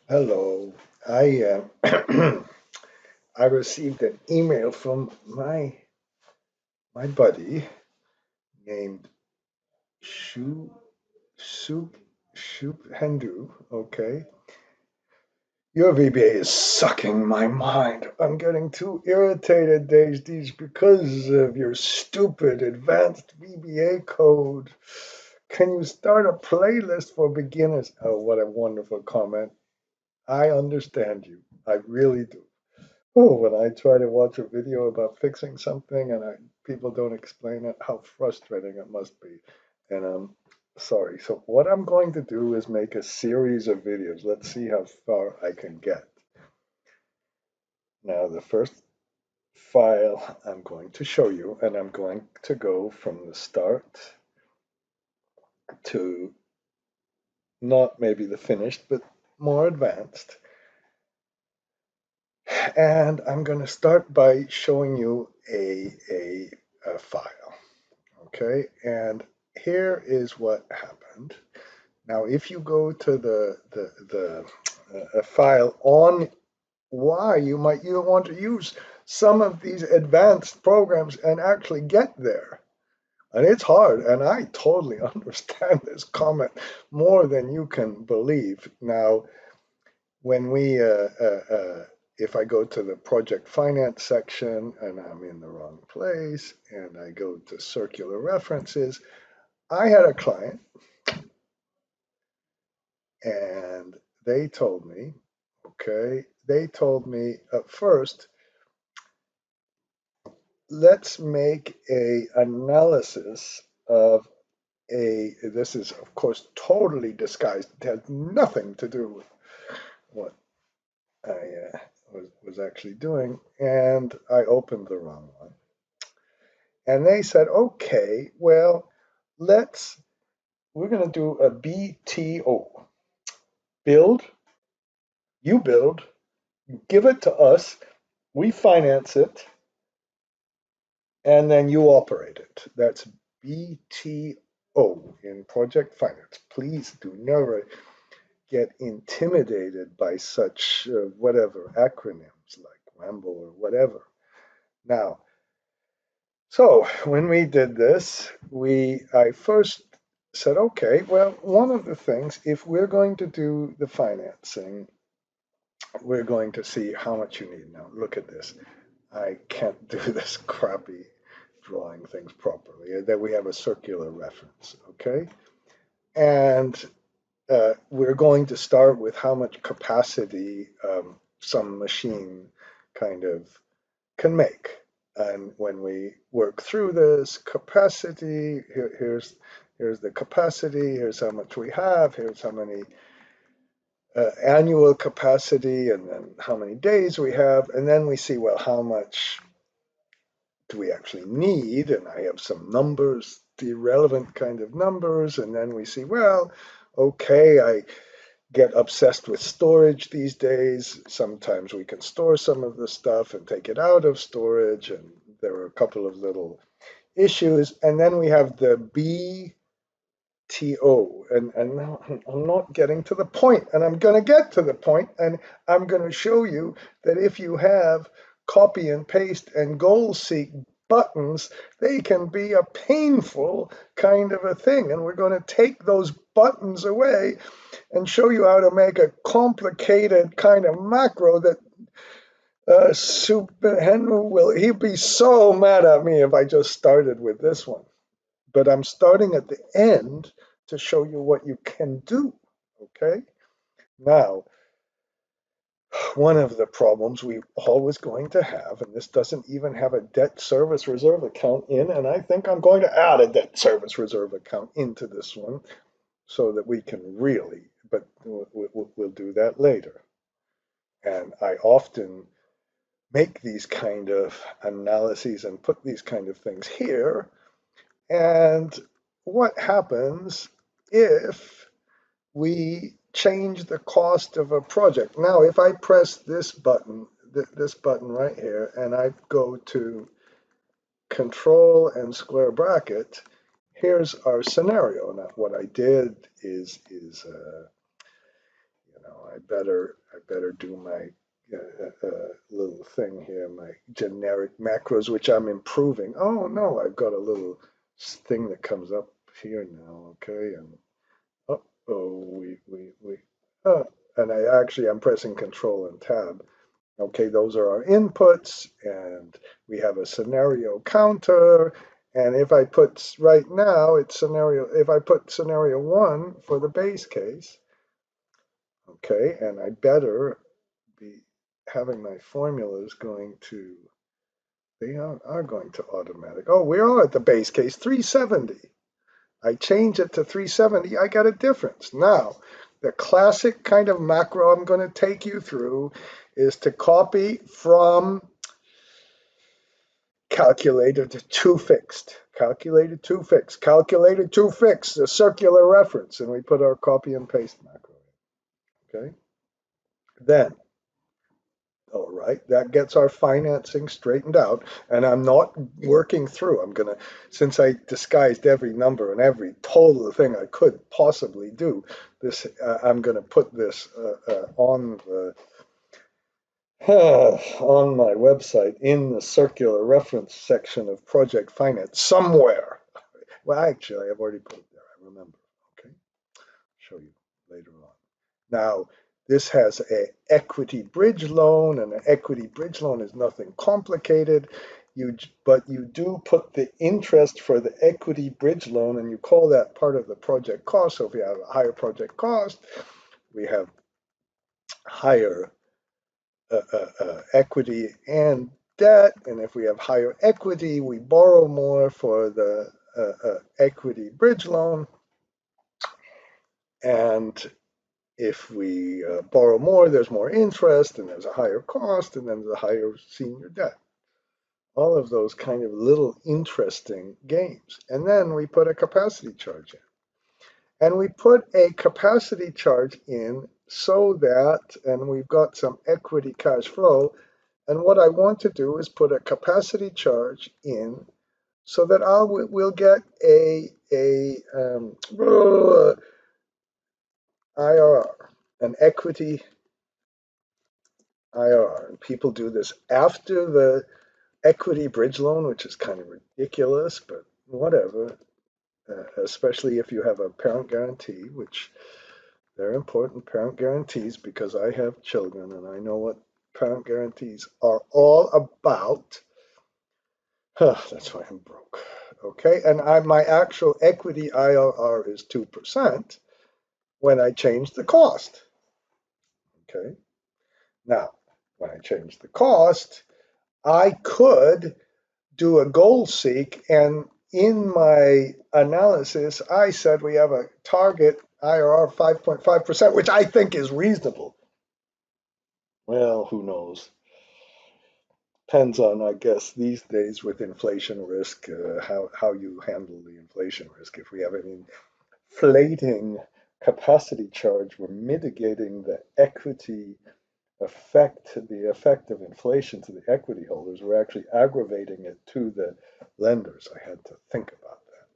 Hello. I received an email from my buddy named Shu Soup Shoop Hendu. Okay, your VBA is sucking my mind. I'm getting too irritated these days because of your stupid advanced VBA code. Can you start a playlist for beginners? Oh, what a wonderful comment. I understand you. I really do. Oh, when I try to watch a video about fixing something and people don't explain it, how frustrating it must be. And I'm sorry. So what I'm going to do is make a series of videos. Let's see how far I can get. Now, the first file I'm going to show you, and I'm going to go from the start to not maybe the finished, but more advanced. And I'm going to start by showing you a file. Okay, and here is what happened. Now, if you go to the file on why you want to use some of these advanced programs and actually get there. And it's hard, and I totally understand this comment more than you can believe. Now, when if I go to the project finance section and I'm in the wrong place and I go to circular references, I had a client and they told me, okay, they told me at first, let's make a analysis of this is of course totally disguised. It has nothing to do with what I was actually doing. And I opened the wrong one. And they said, okay, well, we're going to do a BTO. Build, you build, you give it to us, we finance it, and then you operate it. That's BTO in project finance. Please do never get intimidated by such whatever acronyms like WAMBO or whatever. Now, so when we did this, I first said, okay, well, one of the things, if we're going to do the financing, we're going to see how much you need. Now, look at this. I can't do this crappy drawing things properly. That we have a circular reference, okay? And we're going to start with how much capacity some machine kind of can make. And when we work through this capacity, here's the capacity, here's how much we have, here's how many annual capacity, and then how many days we have, and then we see, well, how much do we actually need? And I have some numbers, the relevant kind of numbers, and then we see, well, okay, I get obsessed with storage these days. Sometimes we can store some of the stuff and take it out of storage, and there are a couple of little issues. And then we have the BTO, and now I'm not getting to the point, and I'm going to get to the point, and I'm going to show you that if you have copy and paste and goal seek buttons, they can be a painful kind of a thing. And we're going to take those buttons away and show you how to make a complicated kind of macro that Super Henry he'd be so mad at me if I just started with this one. But I'm starting at the end to show you what you can do. Okay. Now, one of the problems we're always going to have, and this doesn't even have a debt service reserve account in, and I think I'm going to add a debt service reserve account into this one so that we can really, but we'll do that later. And I often make these kind of analyses and put these kind of things here. And what happens if we change the cost of a project? Now, if I press this button right here, and I go to control and square bracket, here's our scenario. Now, what I did is I better do my little thing here, my generic macros, which I'm improving. Oh no, I've got a little thing that comes up here now. Okay, and we and I'm pressing Control and Tab. Okay, those are our inputs, and we have a scenario counter. And if I put right now, if I put scenario one for the base case, okay, and I better be having my formulas going to, they are going to automatic. Oh, we're at the base case, 370. I change it to 370, I got a difference. Now, the classic kind of macro I'm going to take you through is to copy from calculated to fixed, calculated to fixed, calculated to fixed, a circular reference, and we put our copy and paste macro in. Okay. Then, all right, that gets our financing straightened out, and I'm not working through. I'm gonna, since I disguised every number and every total thing I could possibly do, this I'm gonna put this on the on my website in the circular reference section of project finance somewhere. Well, actually, I've already put it there. I remember. Okay, show you later on. Now, this has an equity bridge loan, and an equity bridge loan is nothing complicated. But you do put the interest for the equity bridge loan, and you call that part of the project cost. So if you have a higher project cost, we have higher equity and debt, and if we have higher equity, we borrow more for the equity bridge loan, and if we borrow more, there's more interest, and there's a higher cost, and then there's a higher senior debt. All of those kind of little interesting games. And then we put a capacity charge in. And we put a capacity charge in so that, and we've got some equity cash flow, and what I want to do is put a capacity charge in so that we'll get a IRR, an equity IRR. And people do this after the equity bridge loan, which is kind of ridiculous, but whatever, especially if you have a parent guarantee, which they're important, parent guarantees, because I have children and I know what parent guarantees are all about. That's why I'm broke. Okay, and my actual equity IRR is 2% when I change the cost. Okay, now when I change the cost, I could do a goal seek, and in my analysis, I said we have a target IRR 5.5%, which I think is reasonable. Well, who knows? Depends on, I guess, these days with inflation risk, how you handle the inflation risk. If we have an inflating capacity charge, we're mitigating the equity effect, the effect of inflation to the equity holders. We're actually aggravating it to the lenders. I had to think about that.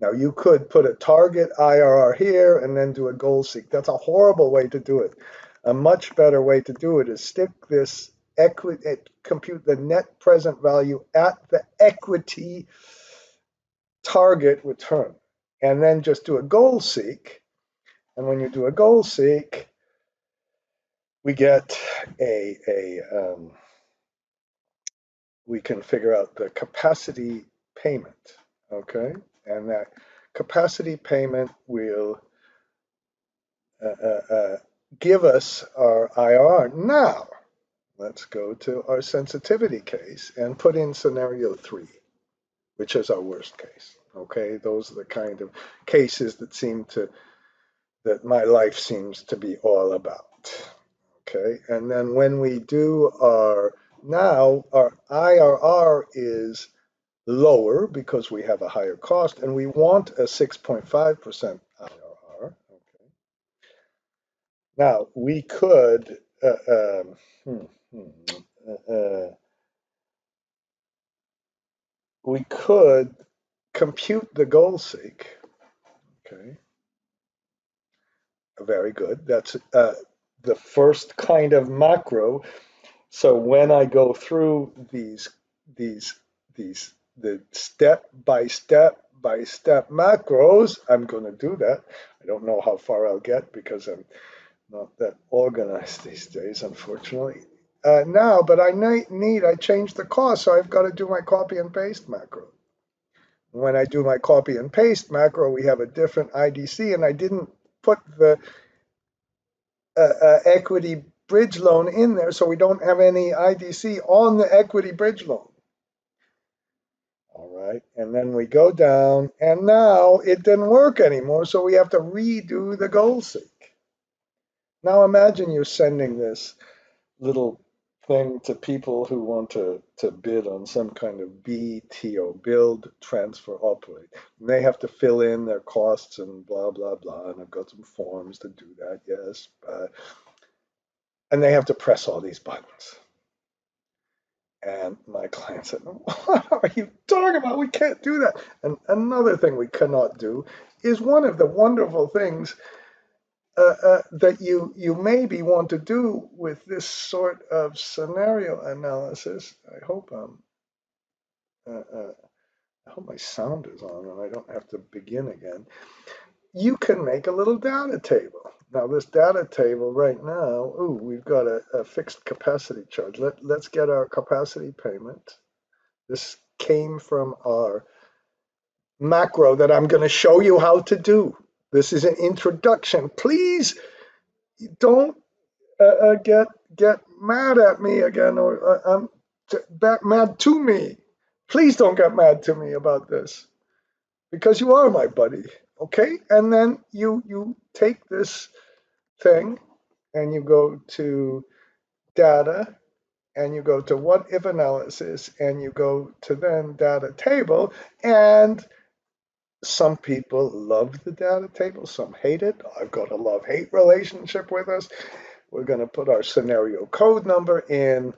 Now, you could put a target IRR here and then do a goal seek. That's a horrible way to do it. A much better way to do it is stick this equity, compute the net present value at the equity target return, and then just do a goal seek. And when you do a goal seek, we get we can figure out the capacity payment, okay? And that capacity payment will give us our IRR. Now, let's go to our sensitivity case and put in scenario 3, which is our worst case, okay? Those are the kind of cases that my life seems to be all about, okay? And then when we do our IRR is lower because we have a higher cost, and we want a 6.5% IRR. Okay. Now we could we could compute the goal seek. Okay, very good. That's the first kind of macro. So when I go through these the step by step macros, I'm going to do that. I don't know how far I'll get because I'm not that organized these days, unfortunately. Now, but I changed the cost, so I've got to do my copy and paste macro. When I do my copy and paste macro, we have a different IDC, and I didn't put the equity bridge loan in there, so we don't have any IDC on the equity bridge loan. All right, and then we go down, and now it didn't work anymore, so we have to redo the goal seek. Now imagine you're sending this little thing to people who want to bid on some kind of BTO, build, transfer, operate. And they have to fill in their costs and blah, blah, blah. And I've got some forms to do that, yes. And they have to press all these buttons. And my client said, what are you talking about? We can't do that. And another thing we cannot do is one of the wonderful things that you maybe want to do with this sort of scenario analysis. I hope my sound is on and I don't have to begin again. You can make a little data table. Now this data table right now, we've got a fixed capacity charge. Let's get our capacity payment. This came from our macro that I'm going to show you how to do. This is an introduction. Please don't get mad at me again, or mad to me. Please don't get mad to me about this, because you are my buddy, okay? And then you take this thing and you go to data and you go to what if analysis and you go to then data table, and some people love the data table, some hate it. I've got a love-hate relationship with us. We're going to put our scenario code number in,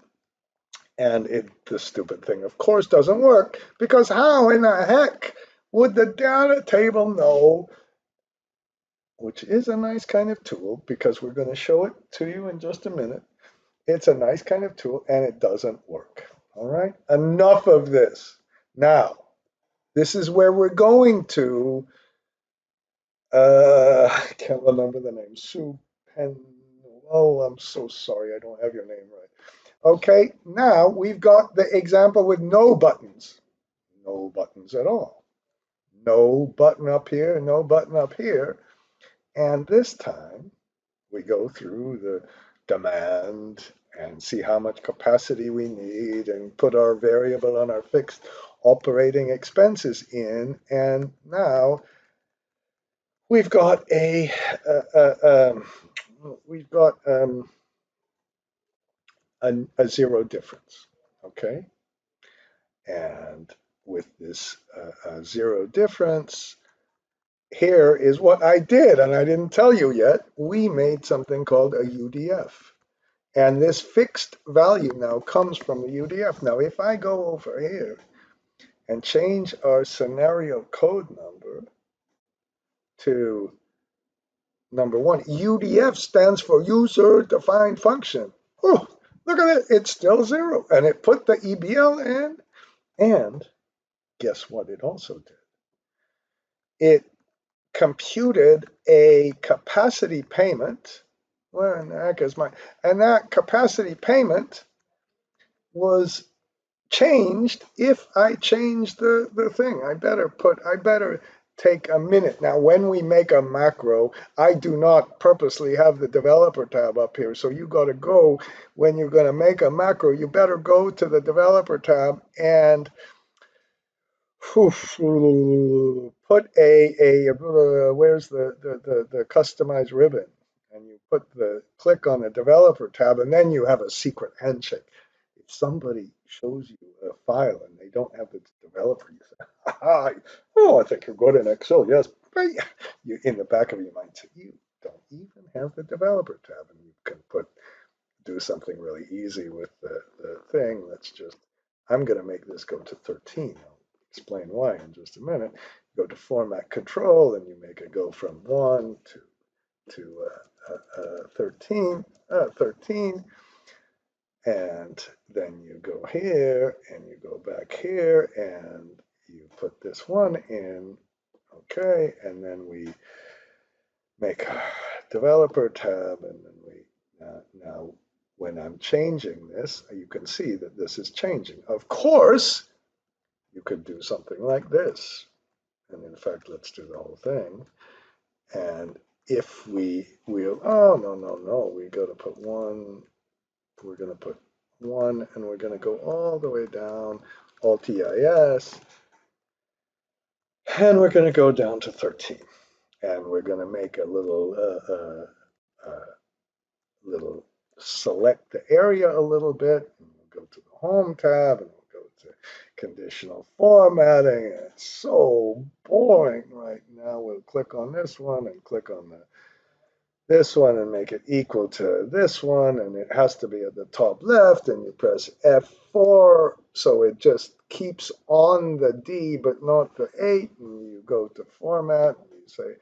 and the stupid thing, of course, doesn't work, because how in the heck would the data table know, which is a nice kind of tool, because we're going to show it to you in just a minute. It's a nice kind of tool, and it doesn't work. All right, enough of this. Now, this is where we're going to, I can't remember the name, Sue Pen, oh, I'm so sorry, I don't have your name right. Okay, now we've got the example with no buttons. No buttons at all. No button up here, no button up here. And this time we go through the demand and see how much capacity we need and put our variable on our fixed operating expenses in. And now we've got a zero difference, okay? And with this zero difference, here is what I did, and I didn't tell you yet. We made something called a UDF. And this fixed value now comes from the UDF. Now, if I go over here and change our scenario code number to number 1, UDF stands for user defined function. Oh, look at it, it's still 0. And it put the EBL in, and guess what it also did? It computed a capacity payment. Where in the heck is my, and that capacity payment was changed if I change the thing. I better take a minute. Now, when we make a macro, I do not purposely have the developer tab up here. So you got to go, when you're going to make a macro, you better go to the developer tab and put where's the customize ribbon, and you click on the developer tab, and then you have a secret handshake. If somebody shows you a file and they don't have the developer, you say, oh, I think you're good in Excel, yes, but you, in the back of your mind, say, you don't even have the developer tab, and you can do something really easy with the thing. I'm going to make this go to 13. I'll explain why in just a minute. Go to format control, and you make it go from 1 to 13. 13. And then you go here and you go back here and you put this one in. Okay, and then we make a developer tab, and then we now when I'm changing this, you can see that this is changing. Of course, you could do something like this. And in fact, let's do the whole thing. And if we'll, oh, no, we got to put one, we're going to put one, and we're going to go all the way down, Alt-EIS, and we're going to go down to 13. And we're going to make a little select the area a little bit, and we'll go to the Home tab, and we'll go to conditional formatting. It's so boring right now. We'll click on this one and click on this one and make it equal to this one, and it has to be at the top left, and you press F4 so it just keeps on the D but not the 8, and you go to format and you say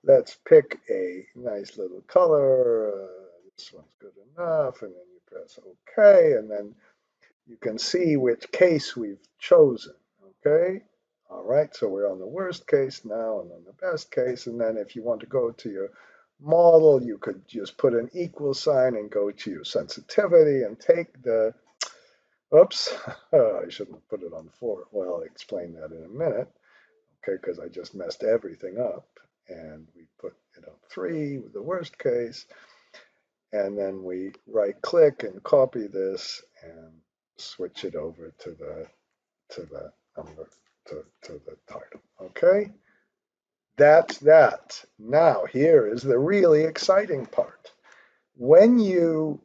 let's pick a nice little color. This one's good enough, and then you press OK, and then you can see which case we've chosen. Okay, all right, so we're on the worst case now and on the best case, and then if you want to go to your model, you could just put an equal sign and go to your sensitivity and take the, oops, I shouldn't have put it on 4. Well, I'll explain that in a minute, okay, because I just messed everything up. And we put it on 3 with the worst case, and then we right click and copy this and switch it over to the number, to the title. Okay, that's that. Now here is the really exciting part. When you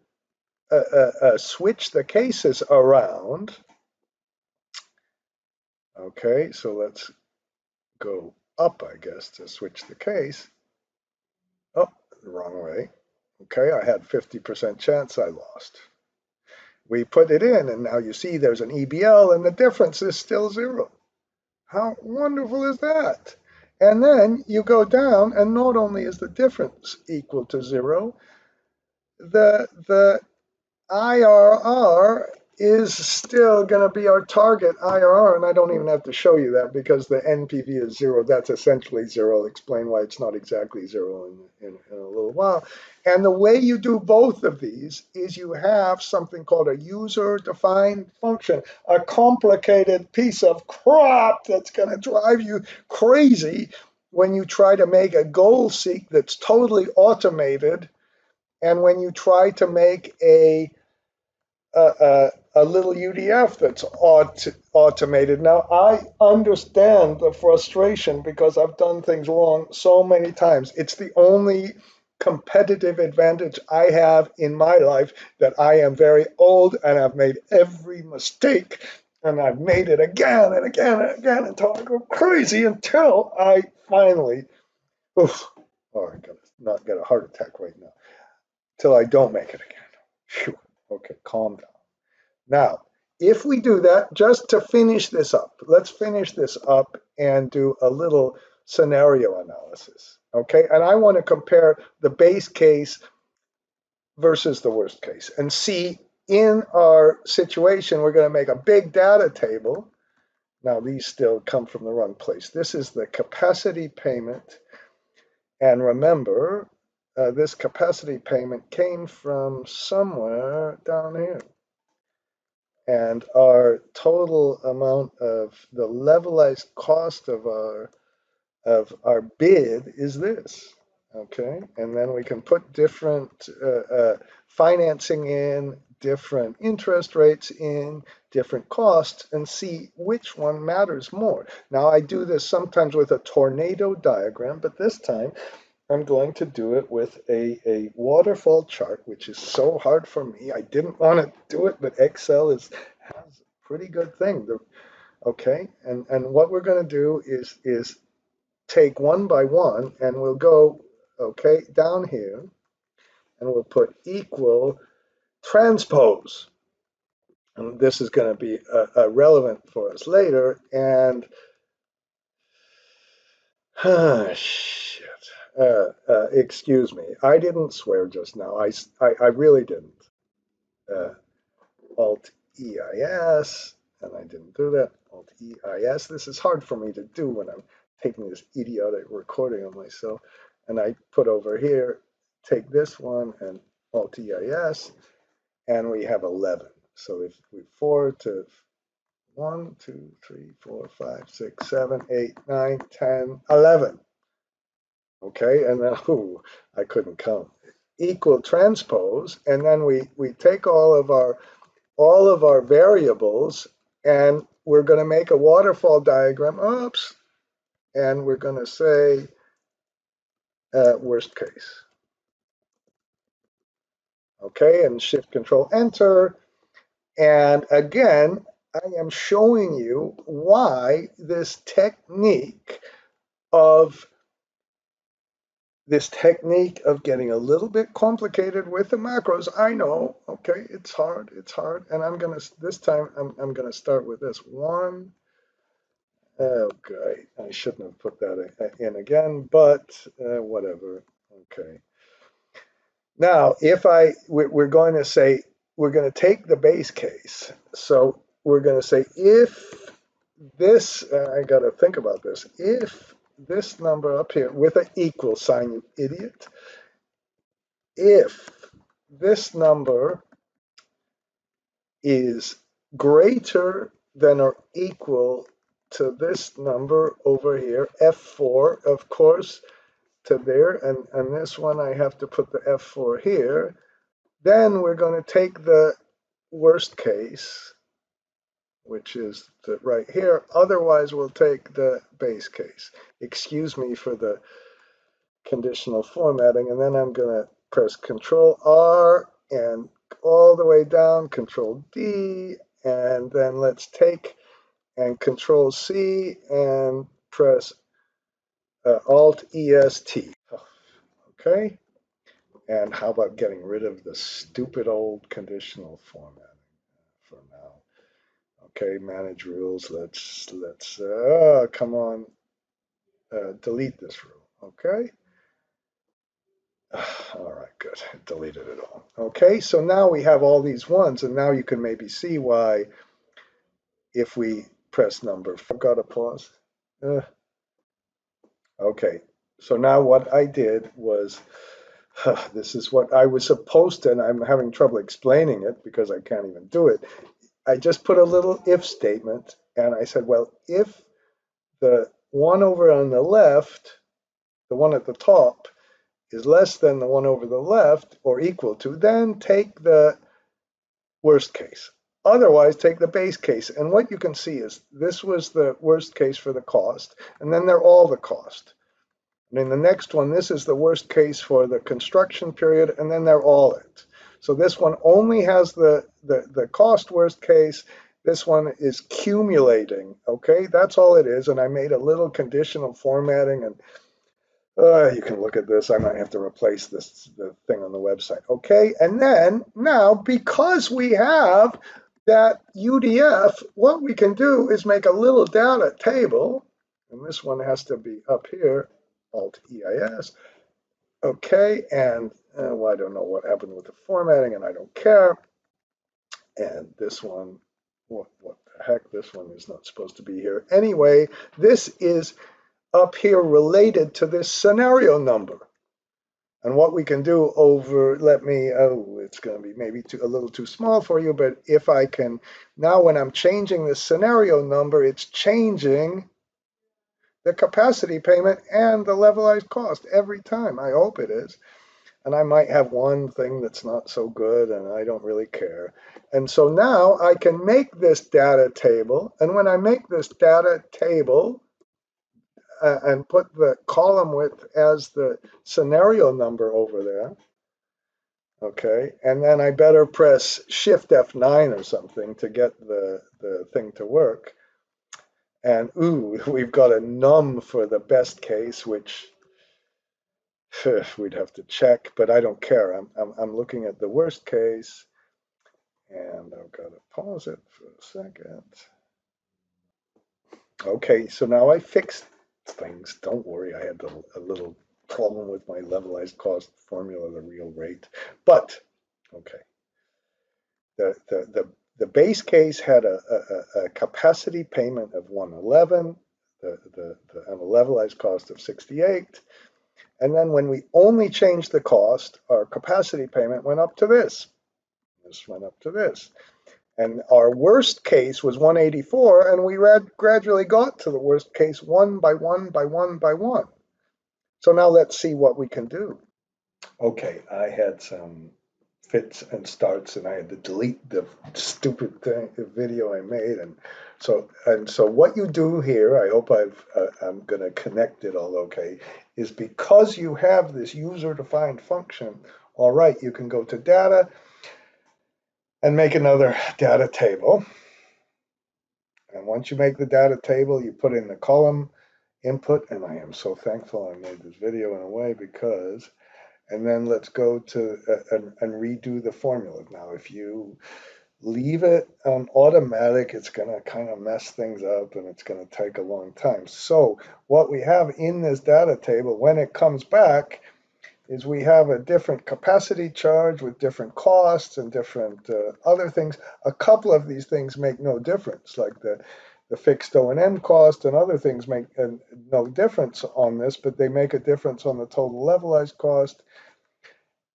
switch the cases around, okay, so let's go up, I guess, to switch the case. Oh, the wrong way. Okay, I had 50% chance, I lost. We put it in, and now you see there's an EBL, and the difference is still 0. How wonderful is that? And then you go down, and not only is the difference equal to 0, the IRR is still going to be our target IRR, and I don't even have to show you that because the NPV is 0. That's essentially 0. I'll explain why it's not exactly 0 in a little while. And the way you do both of these is you have something called a user-defined function, a complicated piece of crap that's going to drive you crazy when you try to make a goal seek that's totally automated, and when you try to make a little UDF that's automated. Now, I understand the frustration because I've done things wrong so many times. It's the only competitive advantage I have in my life, that I am very old and I've made every mistake, and I've made it again and again and again until I go crazy, until I finally, oof, oh, I'm gonna not get a heart attack right now, till I don't make it again. Phew. Okay, calm down. Now, if we do that, just to finish this up, let's finish this up and do a little scenario analysis, okay? And I want to compare the base case versus the worst case and see, in our situation, we're going to make a big data table. Now, these still come from the wrong place. This is the capacity payment. And remember, this capacity payment came from somewhere down here. And our total amount of the levelized cost of our bid is this, okay? And then we can put different financing in, different interest rates in, different costs, and see which one matters more. Now, I do this sometimes with a tornado diagram, but this time I'm going to do it with a waterfall chart, which is so hard for me. I didn't want to do it, but Excel has a pretty good thing. Okay, and what we're going to do is take one by one, and we'll go, okay, down here, and we'll put equal transpose. And this is going to be relevant for us later. And shit. Excuse me. I didn't swear just now. I really didn't. Uh, Alt EIS, and I didn't do that. Alt EIS. This is hard for me to do when I'm taking this idiotic recording of myself. And I put over here, take this one and Alt EIS, and we have 11. So if we 4 to 1, 2, 3, 4, 5, 6, 7, 8, 9, 10, 11. Okay, and then ooh, I couldn't count. Equal transpose, and then we take all of our variables, and we're going to make a waterfall diagram. Oops, and we're going to say worst case. Okay, and shift control enter. And again, I am showing you why this technique of getting a little bit complicated with the macros. I know, okay, it's hard, and this time I'm gonna start with this one. Okay, I shouldn't have put that in again, but whatever. Okay. Now, we're going to say, we're going to take the base case. So we're going to say if this, I got to think about this, if this number up here with an equal sign, you idiot, if this number is greater than or equal to this number over here, F4, of course, to there, and this one I have to put the F4 here, then we're going to take the worst case, which is right here. Otherwise, we'll take the base case. Excuse me for the conditional formatting, and then I'm going to press Control R and all the way down, Control D, and then let's take and Control C and press Alt EST. Okay, and how about getting rid of the stupid old conditional formatting for now? Okay, manage rules. Let's come on, delete this rule. Okay. All right, good. Deleted it all. Okay, so now we have all these ones, and now you can maybe see why if we press number 4, I've got to pause. Okay, so now what I did was, this is what I was supposed to, and I'm having trouble explaining it because I can't even do it. I just put a little if statement, and I said, well, if the one over on the left, the one at the top, is less than the one over the left or equal to, then take the worst case. Otherwise, take the base case. And what you can see is this was the worst case for the cost, and then they're all the cost. And in the next one, this is the worst case for the construction period, and then they're all it. So this one only has the cost worst case. This one is cumulating, okay? That's all it is, and I made a little conditional formatting, and you can look at this. I might have to replace the thing on the website. Okay, and then now because we have that UDF, what we can do is make a little data table, and this one has to be up here, Alt EIS. Okay, and well, I don't know what happened with the formatting, and I don't care. And this one, what the heck? This one is not supposed to be here. Anyway, this is up here related to this scenario number. And what we can do over, it's going to be maybe a little too small for you, but if I can, now when I'm changing the scenario number, it's changing the capacity payment and the levelized cost every time. I hope it is. And I might have one thing that's not so good, and I don't really care. And so now I can make this data table, and when I make this data table, and put the column width as the scenario number over there. Okay, and then I better press Shift F9 or something to get the thing to work. And ooh, we've got a num for the best case, which we'd have to check, but I don't care. I'm looking at the worst case, and I've got to pause it for a second. Okay, so now I fixed things. Don't worry, I had a little problem with my levelized cost formula, the real rate. But, okay, the base case had a capacity payment of 111, and a levelized cost of 68. And then when we only changed the cost, our capacity payment went up to this. This went up to this. And our worst case was 184, and we gradually got to the worst case one by one by one by one. So now let's see what we can do. Okay, I had some fits and starts, and I had to delete the stupid video I made, and so what you do here, I hope I'm going to connect it all okay, is because you have this user-defined function. All right, you can go to data and make another data table. And once you make the data table, you put in the column input, and I am so thankful I made this video in a way because. And then let's go to and redo the formula. Now, if you leave it on automatic, it's going to kind of mess things up and it's going to take a long time. So what we have in this data table, when it comes back, is we have a different capacity charge with different costs and different other things. A couple of these things make no difference, like the fixed O&M cost and other things make no difference on this, but they make a difference on the total levelized cost.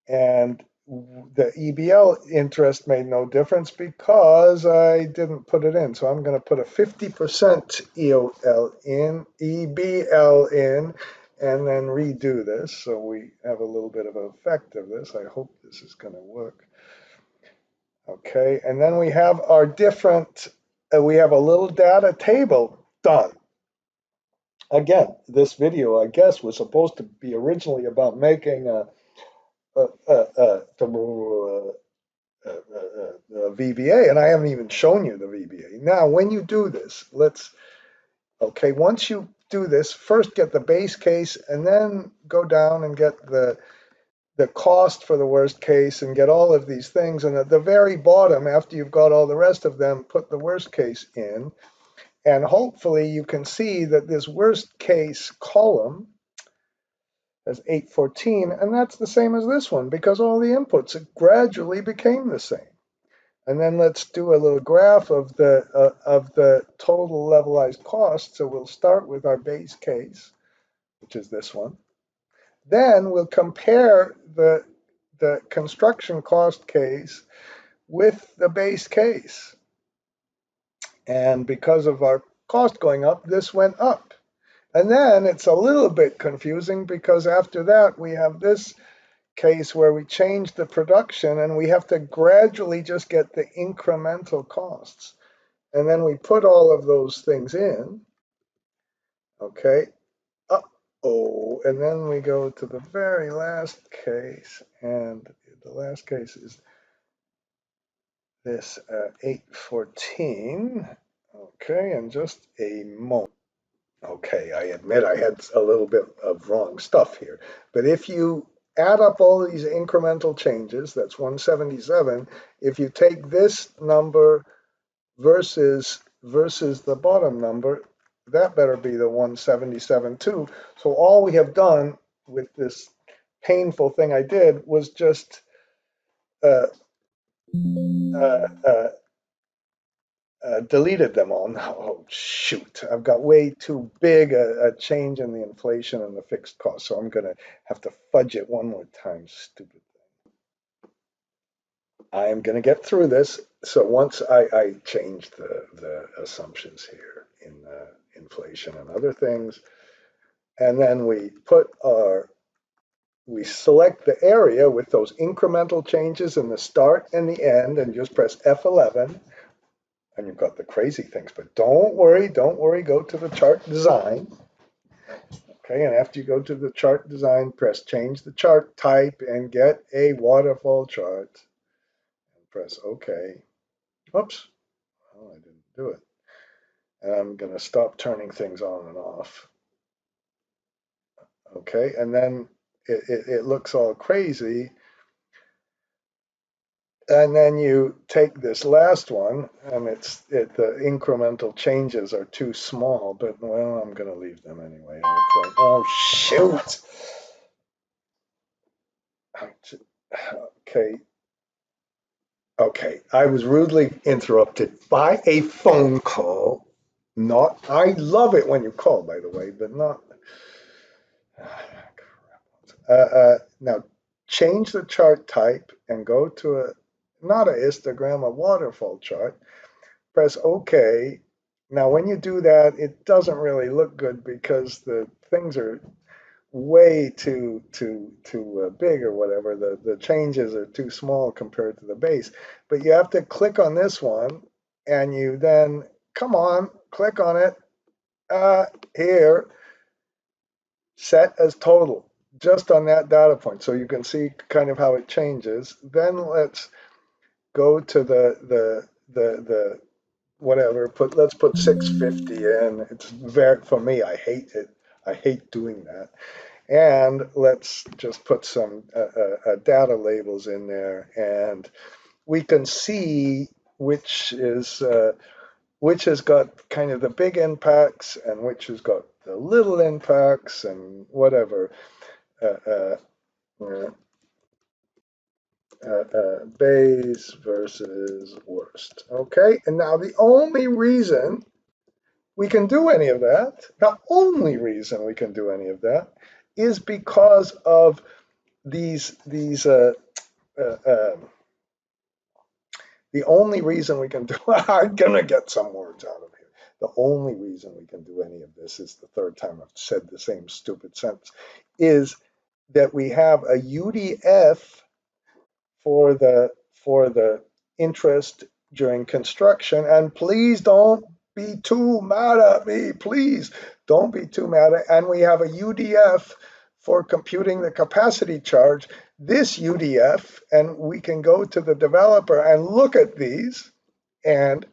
And the EBL interest made no difference because I didn't put it in. So I'm going to put a 50% EBL in, and then redo this. So we have a little bit of an effect of this. I hope this is going to work. Okay, and then we have our different, we have a little data table done. Again, this video, I guess, was supposed to be originally about making a VBA, and I haven't even shown you the VBA. Now, when you do this, okay, once you do this, first get the base case, and then go down and get the cost for the worst case, and get all of these things. And at the very bottom, after you've got all the rest of them, put the worst case in. And hopefully you can see that this worst case column as 814, and that's the same as this one because all the inputs gradually became the same. And then let's do a little graph of the total levelized cost. So we'll start with our base case, which is this one. Then we'll compare the construction cost case with the base case. And because of our cost going up, this went up. And then it's a little bit confusing because after that we have this case where we change the production and we have to gradually just get the incremental costs. And then we put all of those things in. Okay. Uh-oh. And then we go to the very last case. And the last case is this 814. Okay. And just a moment. Okay, I admit I had a little bit of wrong stuff here. But if you add up all these incremental changes, that's 177. If you take this number versus the bottom number, that better be the 177 too. So all we have done with this painful thing I did was just uh, uh, uh, deleted them all. Now, oh shoot, I've got way too big a change in the inflation and the fixed cost, so I'm going to have to fudge it one more time. Stupid thing. I am going to get through this. So once I changed the assumptions here in inflation and other things, and then we select the area with those incremental changes in the start and the end, and just press F11. And you've got the crazy things, but don't worry, go to the chart design. Okay, and after you go to the chart design, press change the chart type and get a waterfall chart. And press OK. Oops, oh, I didn't do it. And I'm going to stop turning things on and off. Okay, and then it looks all crazy. And then you take this last one, and the incremental changes are too small, but well, I'm going to leave them anyway. Oh, shoot. Okay. Okay. I was rudely interrupted by a phone call. Not, I love it when you call, by the way, but not. Now change the chart type and go to a, not a histogram, a waterfall chart. Press OK. Now, when you do that, it doesn't really look good because the things are way too big or whatever. The changes are too small compared to the base. But you have to click on this one, and you then come on, click on it here, set as total, just on that data point, so you can see kind of how it changes. Then let's go to the whatever. Let's put 650 in. It's very, for me, I hate it. I hate doing that. And let's just put some data labels in there, and we can see which is which has got kind of the big impacts and which has got the little impacts and whatever. Uh, uh, base versus worst. Okay, and now the only reason we can do any of that, the only reason we can do any of that, is because of these uh, uh, the only reason we can do I'm gonna get some words out of here. The only reason we can do any of this is the third time I've said the same stupid sentence, is that we have a UDF for the interest during construction. And please don't be too mad at me. Please don't be too mad at. And we have a UDF for computing the capacity charge. This UDF, and we can go to the developer and look at these. And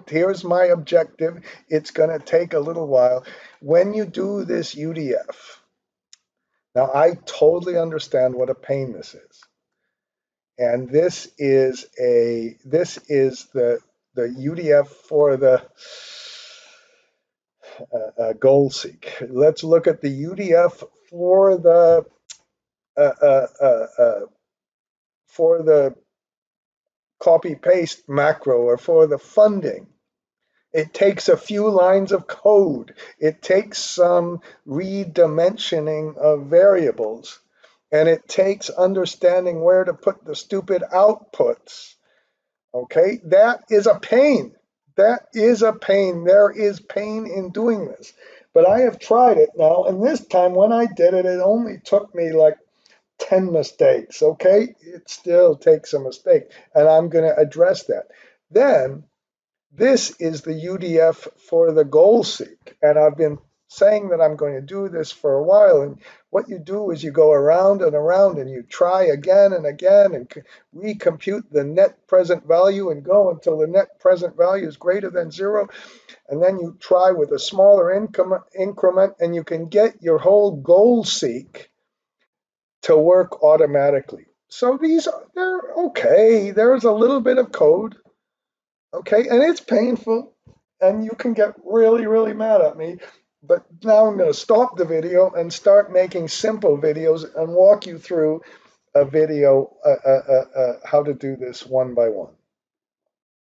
here's my objective. It's going to take a little while. When you do this UDF, now I totally understand what a pain this is. And this is the UDF for the goal seek. Let's look at the UDF uh, uh, uh, uh, for the copy paste macro, or for the funding. It takes a few lines of code. It takes some redimensioning of variables, and it takes understanding where to put the stupid outputs. Okay, that is a pain. That is a pain. There is pain in doing this. But I have tried it now, and this time when I did it, it only took me like 10 mistakes. Okay, it still takes a mistake, and I'm going to address that. Then this is the UDF for the goal seek, and I've been saying that I'm going to do this for a while. And what you do is you go around and around, and you try again and again, and recompute the net present value and go until the net present value is greater than 0. And then you try with a smaller increment, and you can get your whole goal seek to work automatically. So they're okay. There's a little bit of code. Okay, and it's painful, and you can get really, really mad at me. But now I'm going to stop the video and start making simple videos and walk you through a video how to do this one by one.